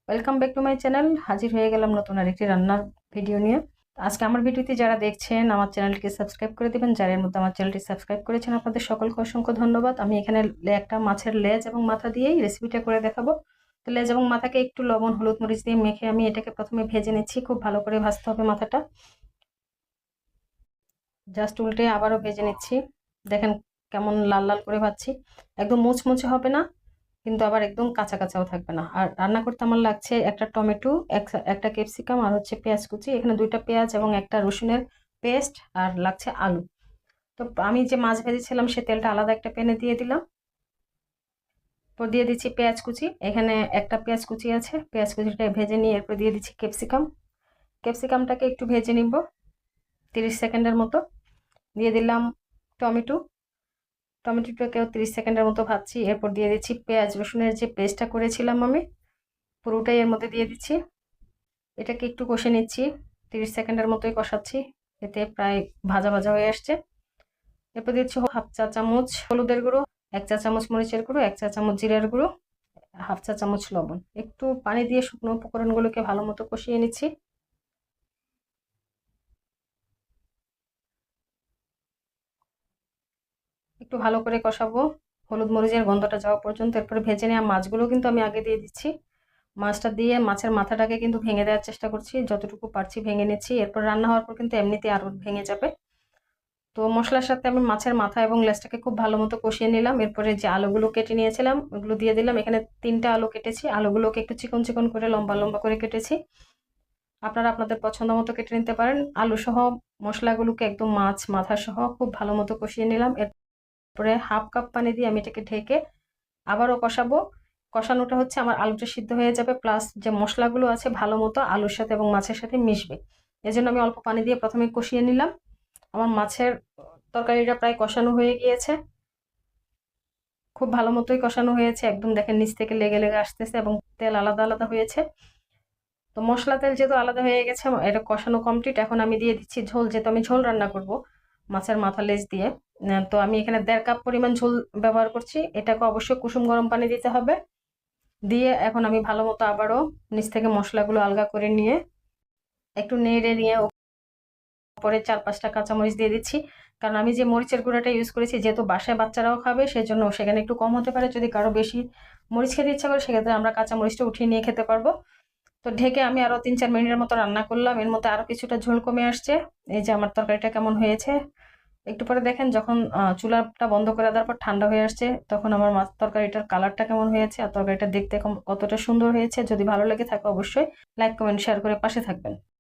Welcome back to my channel. হাজির হয়ে গেলাম নতুন আরেকটি রান্নার ভিডিও নিয়ে। আজকে আমার ভিডিওটি যারা দেখছেন আমার চ্যানেলটিকে সাবস্ক্রাইব করে দিবেন। যারা এর মধ্যে আমার চ্যানেলটি সাবস্ক্রাইব করেছেন আপনাদের সকলকে অসংখ্য ধন্যবাদ। আমি এখানে একটা মাছের লেজ এবং মাথা দিয়েই রেসিপিটা করে দেখাবো। তো লেজ এবং মাথাকে একটু লবণ হলুদ মরিচ দিয়ে মেখে আমি এটাকে প্রথমে ভেজে নিচ্ছি। খুব ভালো করে ভাজতে হবে মাথাটা। জাস্ট উল্টে আবারও ভেজে নিচ্ছি। দেখেন কেমন লাল লাল করে ভাজছি। একদম মুচমুচে হবে না, কিন্তু আবার একদম কাঁচা কাঁচাও থাকবে না। আর রান্না করতে আমার লাগছে একটা টমেটো, একটা ক্যাপসিকাম, আর হচ্ছে পেঁয়াজ কুচি। এখানে দুইটা পেঁয়াজ এবং একটা রসুনের পেস্ট, আর লাগছে আলু। তো আমি যে মাছ ভেজেছিলাম সে তেলটা আলাদা একটা প্যানে দিয়ে দিলাম। তো দিয়ে দিচ্ছি পেঁয়াজ কুচি। এখানে একটা পেঁয়াজ কুচি আছে, পেঁয়াজ কুচিটা ভেজে নিয়ে এরপর দিয়ে দিচ্ছি ক্যাপসিকাম। ক্যাপসিকামটাকে একটু ভেজে নিব 30 সেকেন্ডের মতো। দিয়ে দিলাম টমেটো। টমেটোটাকেও 30 সেকেন্ডের মতো ভাজছি। এরপর দিয়ে দিচ্ছি পেঁয়াজ রসুনের যে পেস্টটা করেছিলাম আমি, পুরোটাই এর মধ্যে দিয়ে দিচ্ছি। এটাকে একটু কষে নিচ্ছি, 30 সেকেন্ডের মতোই কষাচ্ছি। এতে প্রায় ভাজা ভাজা হয়ে আসছে। এরপর দিচ্ছি হাফ চা চামচ হলুদের গুঁড়ো, 1 চা চামচ মরিচের গুঁড়ো, 1 চা চামচ জিরার গুঁড়ো, হাফ চা চামচ লবণ। একটু পানি দিয়ে শুকনো উপকরণগুলোকে ভালো মতো কষিয়ে নিচ্ছি। একটু ভালো করে কষাবো হলুদ মরিচের গন্ধটা যাওয়া পর্যন্ত। এরপরে ভেজে নেওয়া মাছগুলো কিন্তু আমি আগে দিয়ে দিচ্ছি। মাছটা দিয়ে মাছের মাথাটাকে কিন্তু ভেঙে দেওয়ার চেষ্টা করছি, যতটুকু পারছি ভেঙে নিচ্ছি। এরপর রান্না হওয়ার পর কিন্তু এমনিতে আরো ভেঙে যাবে। তো মশলার সাথে আমি মাছের মাথা এবং লেজটাকে খুব ভালো মতো কষিয়ে নিলাম। এরপরে যে আলুগুলো কেটে নিয়েছিলাম ওগুলো দিয়ে দিলাম। এখানে 3টা আলু কেটেছি। আলুগুলোকে একটু চিকন চিকন করে লম্বা লম্বা করে কেটেছি। আপনারা আপনাদের পছন্দ মতো কেটে নিতে পারেন। আলু সহ মশলাগুলোকে একদম মাছ মাথা সহ খুব ভালো মতো কষিয়ে নিলাম। এরপরে হাফ কাপ পানি দিয়ে আমি এটাকে ঢেকে আবারও কষাবো। কষানোটা হচ্ছে আমার আলুটা সিদ্ধ হয়ে যাবে, প্লাস যে মশলাগুলো আছে ভালো মতো আলুর সাথে এবং মাছের সাথে মিশবে। এজন্য আমি অল্প পানি দিয়ে প্রথমে কষিয়ে নিলাম। আমার মাছের তরকারিটা প্রায় কষানো হয়ে গিয়েছে। খুব ভালো মতোই কষানো হয়েছে, একদম দেখেন নিচ থেকে লেগে লেগে আসতেছে এবং তেল আলাদা আলাদা হয়েছে। তো মশলা তেল যেহেতু আলাদা হয়ে গেছে, এটা কষানো কমপ্লিট। এখন আমি দিয়ে দিচ্ছি ঝোল, যেহেতু আমি ঝোল রান্না করব মাছের মাথা লেজ দিয়ে। তো আমি এখানে 1.5 কাপ পরিমাণ ঝোল ব্যবহার করছি। এটাকে অবশ্যই কুসুম গরম পানি দিতে হবে। দিয়ে এখন আমি ভালো মতো আবারও নিচ থেকে মশলাগুলো আলগা করে নিয়ে একটু নেড়ে নিয়ে পরে 4-5টা কাঁচামরিচ দিয়ে দিচ্ছি। কারণ আমি যে মরিচের গুঁড়াটা ইউজ করেছি, যেহেতু বাসায় বাচ্চারাও খাবে সেজন্য সেখানে একটু কম হতে পারে। যদি কারো বেশি মরিচ খেতে ইচ্ছা করে সেক্ষেত্রে আমরা কাঁচামরিচটা উঠিয়ে নিয়ে খেতে পারবো। তো ঢেকে আমি আরো 3-4 মিনিটের মতো রান্না করলাম। এর মধ্যে আরো কিছুটা ঝোল কমে আসছে। এই যে আমার তরকারিটা কেমন হয়েছে একটু পরে দেখেন। যখন চুলাটা বন্ধ করে দেওয়ার পর ঠান্ডা হয়ে আসছে, তখন আমার মাছ তরকারিটার কালারটা কেমন হয়েছে আর তরকারিটা দেখতে কতটা সুন্দর হয়েছে। যদি ভালো লেগে থাকে অবশ্যই লাইক কমেন্ট শেয়ার করে পাশে থাকবেন।